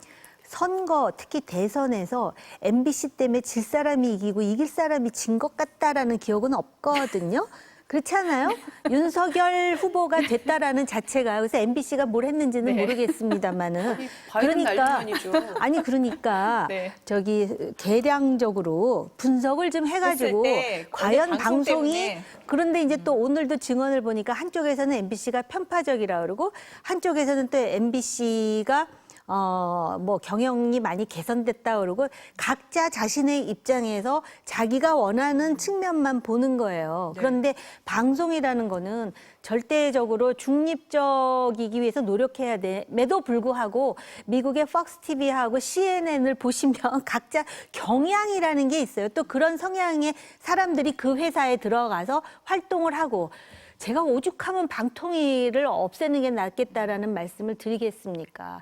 선거, 특히 대선에서 MBC 때문에 질 사람이 이기고 이길 사람이 진 것 같다라는 기억은 없거든요. 그렇지 않아요? 윤석열 후보가 됐다라는 자체가 그래서 MBC가 뭘 했는지는 네. 모르겠습니다만은 바이든 날리면이죠. 아니 그러니까 네. 저기 계량적으로 분석을 좀 해가지고 했을 때 과연 거기 방송 방송이 때문에. 그런데 이제 또 오늘도 증언을 보니까 한쪽에서는 MBC가 편파적이라 그러고 한쪽에서는 또 MBC가 뭐 경영이 많이 개선됐다 그러고 각자 자신의 입장에서 자기가 원하는 측면만 보는 거예요. 네. 그런데 방송이라는 거는 절대적으로 중립적이기 위해서 노력해야 됨에도 불구하고 미국의 폭스 TV하고 CNN을 보시면 각자 경향이라는 게 있어요. 또 그런 성향의 사람들이 그 회사에 들어가서 활동을 하고 제가 오죽하면 방통위를 없애는 게 낫겠다라는 말씀을 드리겠습니까?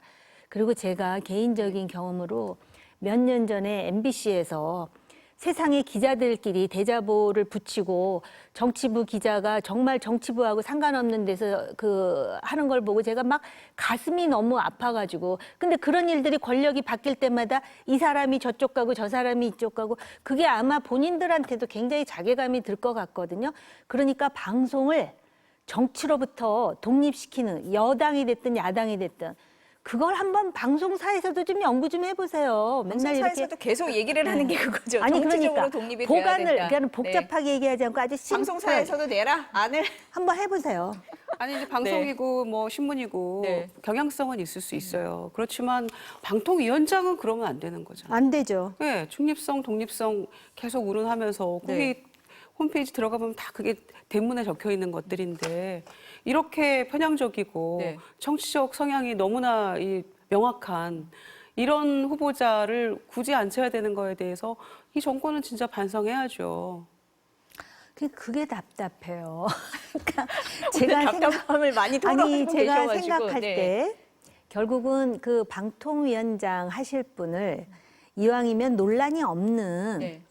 그리고 제가 개인적인 경험으로 몇 년 전에 MBC에서 세상의 기자들끼리 대자보를 붙이고 정치부 기자가 정말 정치부하고 상관없는 데서 하는 걸 보고 제가 막 가슴이 너무 아파가지고 근데 그런 일들이 권력이 바뀔 때마다 이 사람이 저쪽 가고 저 사람이 이쪽 가고 그게 아마 본인들한테도 굉장히 자괴감이 들 것 같거든요. 그러니까 방송을 정치로부터 독립시키는 여당이 됐든 야당이 됐든 그걸 한번 방송사에서도 좀 연구 좀 해보세요. 맨날 방송사에서도 계속 얘기를 하는 게 그거죠. 아니 정치적으로 그러니까 독립이 돼야 보관을 된다. 그냥 복잡하게 얘기하지 않고 아주 심플 방송사에서도 내라 안을 한번 해보세요. 아니 이제 방송이고 뭐 신문이고 네. 경향성은 있을 수 있어요. 그렇지만 방통위원장은 그러면 안 되는 거잖아요. 안 되죠. 네, 중립성, 독립성 계속 운운하면서 거기 네. 홈페이지 들어가보면 다 그게 대문에 적혀 있는 것들인데 이렇게 편향적이고 네. 정치적 성향이 너무나 명확한 이런 후보자를 굳이 앉혀야 되는 거에 대해서 이 정권은 진짜 반성해야죠. 그게 답답해요. 그러니까 제가 답답함을 많이 토로하고 제가 계셔가지고. 생각할 네. 때 결국은 그 방통위원장 하실 분을 이왕이면 논란이 없는 네.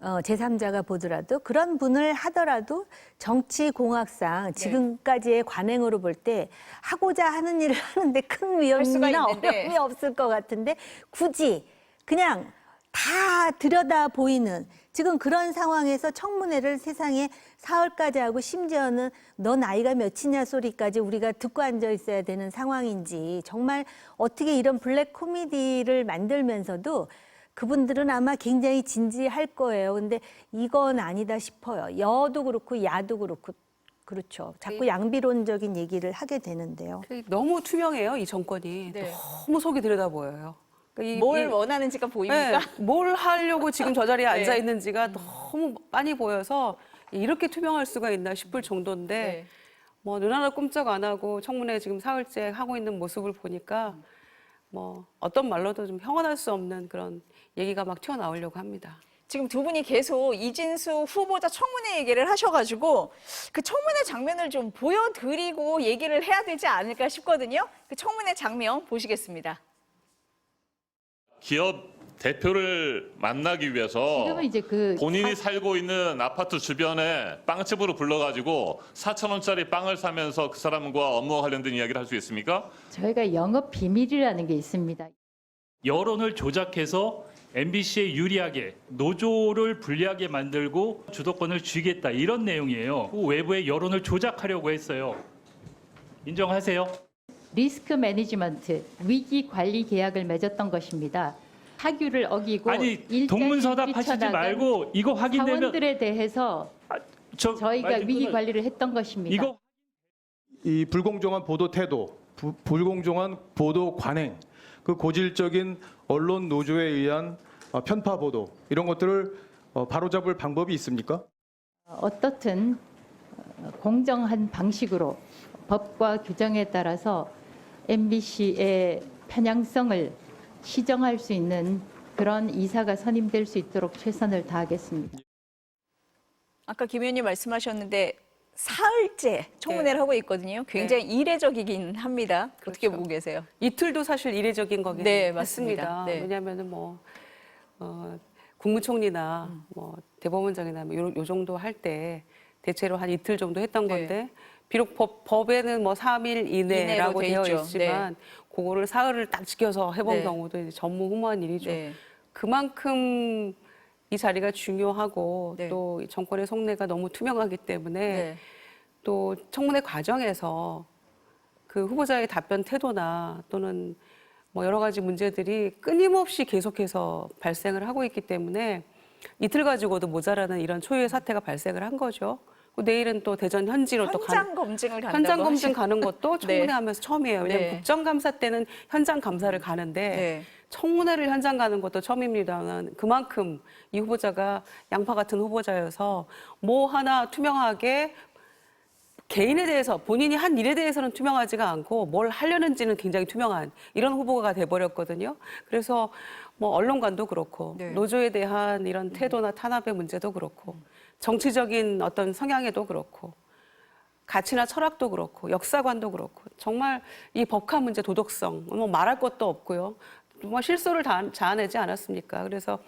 제3자가 보더라도 그런 분을 하더라도 정치공학상 지금까지의 관행으로 볼 때 하고자 하는 일을 하는데 큰 위험이나 있는데. 어려움이 없을 것 같은데 굳이 그냥 다 들여다 보이는 지금 그런 상황에서 청문회를 세상에 사흘까지 하고 심지어는 너 나이가 몇이냐 소리까지 우리가 듣고 앉아 있어야 되는 상황인지 정말 어떻게 이런 블랙 코미디를 만들면서도 그분들은 아마 굉장히 진지할 거예요. 근데 이건 아니다 싶어요. 여도 그렇고 야도 그렇고 그렇죠. 자꾸 양비론적인 얘기를 하게 되는데요. 너무 투명해요, 이 정권이. 네. 너무 속이 들여다 보여요. 그러니까 뭘 원하는지가 보입니까? 네, 뭘 하려고 지금 저 자리에 네. 앉아 있는지가 너무 많이 보여서 이렇게 투명할 수가 있나 싶을 정도인데 네. 뭐 눈 하나 꼼짝 안 하고 청문회 지금 사흘째 하고 있는 모습을 보니까 뭐 어떤 말로도 좀 형언할 수 없는 그런 얘기가 막 튀어나오려고 합니다. 지금 두 분이 계속 이진수 후보자 청문회 얘기를 하셔가지고 그 청문회 장면을 좀 보여드리고 얘기를 해야 되지 않을까 싶거든요. 그 청문회 장면 보시겠습니다. 기업 대표를 만나기 위해서 지금은 이제 본인이 살고 있는 아파트 주변에 빵집으로 불러가지고 4,000원짜리 빵을 사면서 그 사람과 업무와 관련된 이야기를 할 수 있습니까? 저희가 영업 비밀이라는 게 있습니다. 여론을 조작해서 MBC에 유리하게 노조를 불리하게 만들고 주도권을 쥐겠다 이런 내용이에요. 외부의 여론을 조작하려고 했어요. 인정하세요? 리스크 매니지먼트 위기 관리 계약을 맺었던 것입니다. 사규를 어기고 아니 일자리를 동문서답 하시지 뛰쳐나간 말고 이거 확인되면 사원들에 대해서 저희가 위기 관리를 했던 것입니다. 이거 이 불공정한 보도 태도, 불공정한 보도 관행, 그 고질적인 언론 노조에 의한 편파 보도 이런 것들을 바로잡을 방법이 있습니까? 어떻든 공정한 방식으로 법과 규정에 따라서 MBC의 편향성을 시정할 수 있는 그런 이사가 선임될 수 있도록 최선을 다하겠습니다. 아까 김 의원님 말씀하셨는데 사흘째 청문회를 하고 있거든요. 굉장히 이례적이긴 합니다. 어떻게 보고 계세요? 이틀도 사실 이례적인 거긴 네, 맞습니다. 했습니다. 네. 왜냐하면은 뭐 국무총리나 뭐 대법원장이나 뭐 요 정도 할 때 대체로 한 이틀 정도 했던 네. 건데 비록 법에는 뭐 3일 이내라고 이내로 돼 되어 있죠. 있지만 그거를 사흘을 딱 지켜서 해본 네. 경우도 이제 전무후무한 일이죠. 네. 그만큼 이 자리가 중요하고 네. 또 이 정권의 속내가 너무 투명하기 때문에 네. 또 청문회 과정에서 그 후보자의 답변 태도나 또는 뭐 여러 가지 문제들이 끊임없이 계속해서 발생을 하고 있기 때문에 이틀 가지고도 모자라는 이런 초유의 사태가 발생을 한 거죠. 내일은 또 대전 현지로 또 현장 검증을 간다고 현장 검증 하시- 가는 것도 청문회 네. 하면서 처음이에요. 왜냐하면 네. 국정감사 때는 현장 감사를 가는데 네. 청문회를 현장 가는 것도 처음입니다만 그만큼 이 후보자가 양파 같은 후보자여서 뭐 하나 투명하게 개인에 대해서 본인이 한 일에 대해서는 투명하지가 않고 뭘 하려는지는 굉장히 투명한 이런 후보가 돼버렸거든요. 그래서 뭐 언론관도 그렇고 네. 노조에 대한 이런 태도나 탄압의 문제도 그렇고 정치적인 어떤 성향에도 그렇고 가치나 철학도 그렇고 역사관도 그렇고 정말 이 법화 문제 도덕성 뭐 말할 것도 없고요. 정말 실소를 자아내지 않았습니까? 그래서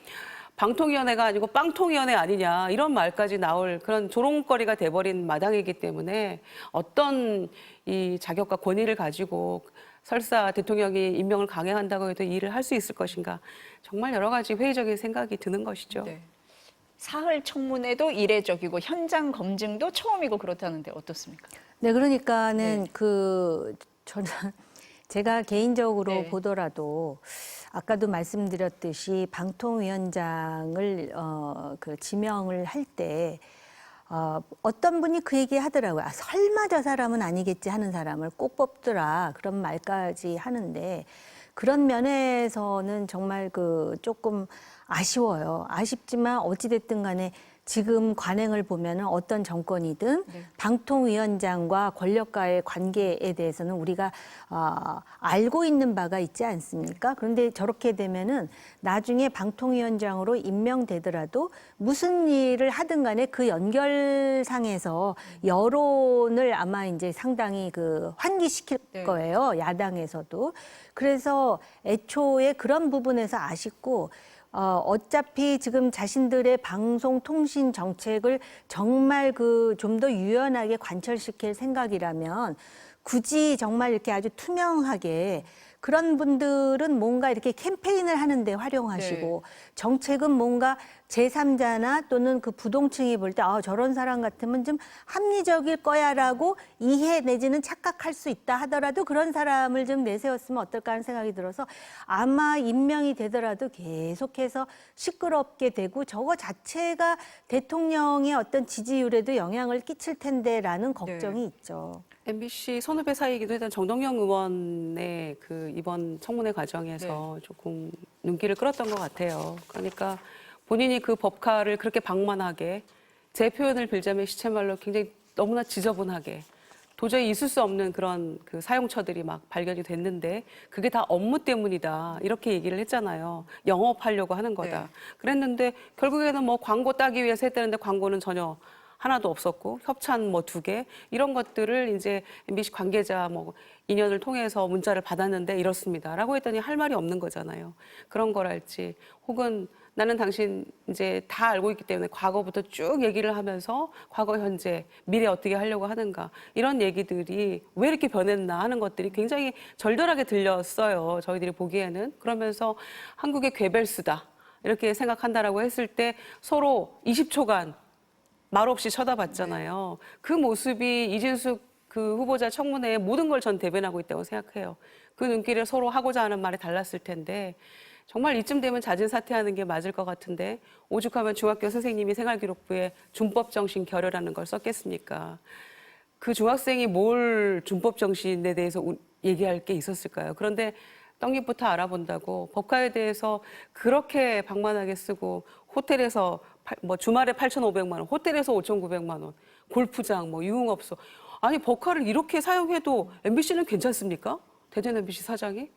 방통위원회가 아니고 빵통위원회 아니냐 이런 말까지 나올 그런 조롱거리가 돼버린 마당이기 때문에 어떤 이 자격과 권위를 가지고 설사 대통령이 임명을 강행한다고 해도 일을 할 수 있을 것인가 정말 여러 가지 회의적인 생각이 드는 것이죠. 네. 사흘 청문회도 이례적이고 현장 검증도 처음이고 그렇다는데 어떻습니까? 네, 그러니까는 저는 제가 개인적으로 네. 보더라도 아까도 말씀드렸듯이 방통위원장을 지명을 할 때 어떤 분이 그 얘기 하더라고요. 설마 저 사람은 아니겠지 하는 사람을 꼭 뽑더라. 그런 말까지 하는데 그런 면에서는 정말 조금 아쉬워요. 아쉽지만 어찌됐든 간에 지금 관행을 보면은 어떤 정권이든 방통위원장과 권력과의 관계에 대해서는 우리가 알고 있는 바가 있지 않습니까? 그런데 저렇게 되면은 나중에 방통위원장으로 임명되더라도 무슨 일을 하든 간에 그 연결상에서 여론을 아마 이제 상당히 환기시킬 거예요. 야당에서도. 그래서 애초에 그런 부분에서 아쉽고 어차피 지금 자신들의 방송통신 정책을 정말 좀 더 유연하게 관철시킬 생각이라면 굳이 정말 이렇게 아주 투명하게 그런 분들은 뭔가 이렇게 캠페인을 하는데 활용하시고 정책은 뭔가 제3자나 또는 그 부동층이 볼 때 저런 사람 같으면 좀 합리적일 거야라고 이해 내지는 착각할 수 있다 하더라도 그런 사람을 좀 내세웠으면 어떨까 하는 생각이 들어서 아마 임명이 되더라도 계속해서 시끄럽게 되고 저거 자체가 대통령의 어떤 지지율에도 영향을 끼칠 텐데라는 걱정이 있죠. MBC 선후배 사이이기도 했던 정동영 의원의 그 이번 청문회 과정에서 조금 눈길을 끌었던 것 같아요. 그러니까 본인이 그 법화를 그렇게 방만하게 제 표현을 빌자면 시체말로 굉장히 너무나 지저분하게 도저히 있을 수 없는 그런 그 사용처들이 막 발견이 됐는데 그게 다 업무 때문이다 이렇게 얘기를 했잖아요. 영업하려고 하는 거다. 그랬는데 결국에는 뭐 광고 따기 위해서 했다는데 광고는 전혀 하나도 없었고 협찬 뭐 2개 이런 것들을 이제 MBC 관계자 뭐 인연을 통해서 문자를 받았는데 이렇습니다라고 했더니 할 말이 없는 거잖아요. 그런 거랄지 혹은 나는 당신 이제 다 알고 있기 때문에 과거부터 쭉 얘기를 하면서 과거, 현재, 미래 어떻게 하려고 하는가 이런 얘기들이 왜 이렇게 변했나 하는 것들이 굉장히 절절하게 들렸어요. 저희들이 보기에는. 그러면서 한국의 괴벨스다 이렇게 생각한다라고 했을 때 서로 20초간 말없이 쳐다봤잖아요. 그 모습이 이진숙 그 후보자 청문회에 모든 걸 전 대변하고 있다고 생각해요. 그 눈길을 서로 하고자 하는 말이 달랐을 텐데 정말 이쯤 되면 자진 사퇴하는 게 맞을 것 같은데 오죽하면 중학교 선생님이 생활기록부에 준법 정신 결여라는 걸 썼겠습니까? 그 중학생이 뭘 준법 정신에 대해서 얘기할 게 있었을까요? 그런데 떡잎부터 알아본다고 법화에 대해서 그렇게 방만하게 쓰고 호텔에서 뭐 주말에 8,500만 원, 호텔에서 5,900만 원, 골프장, 뭐 유흥업소. 아니 법화를 이렇게 사용해도 MBC는 괜찮습니까? 대전 MBC 사장이?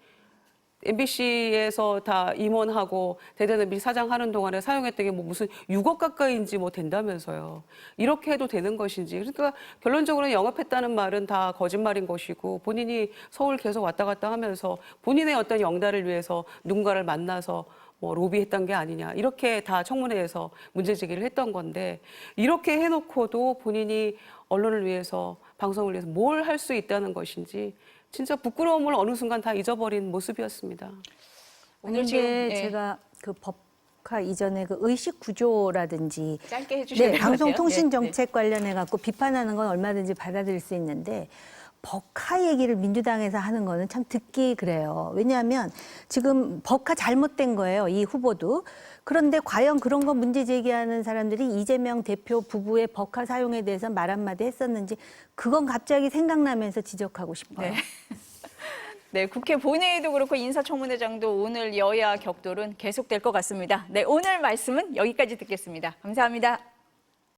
MBC에서 다 임원하고 대전 MBC 사장 하는 동안에 사용했던 게 뭐 무슨 6억 가까이인지 뭐 된다면서요. 이렇게 해도 되는 것인지. 그러니까 결론적으로 영업했다는 말은 다 거짓말인 것이고 본인이 서울 계속 왔다 갔다 하면서 본인의 어떤 영달을 위해서 누군가를 만나서 뭐 로비했던 게 아니냐. 이렇게 다 청문회에서 문제 제기를 했던 건데 이렇게 해놓고도 본인이 언론을 위해서 방송을 위해서 뭘 할 수 있다는 것인지 진짜 부끄러움을 어느 순간 다 잊어버린 모습이었습니다. 오늘 지금 제가 그 법화 이전에 그 의식 구조라든지 짧게 해주셔야 될 것 같아요. 방송통신 정책 관련해 갖고 비판하는 건 얼마든지 받아들일 수 있는데 법카 얘기를 민주당에서 하는 거는 참 듣기 그래요. 왜냐하면 지금 법카 잘못된 거예요. 이 후보도. 그런데 과연 그런 거 문제 제기하는 사람들이 이재명 대표 부부의 법카 사용에 대해서 말 한마디 했었는지 그건 갑자기 생각나면서 지적하고 싶어요. 네. 네, 국회 본회의도 그렇고 인사청문회장도 오늘 여야 격돌은 계속될 것 같습니다. 네, 오늘 말씀은 여기까지 듣겠습니다. 감사합니다.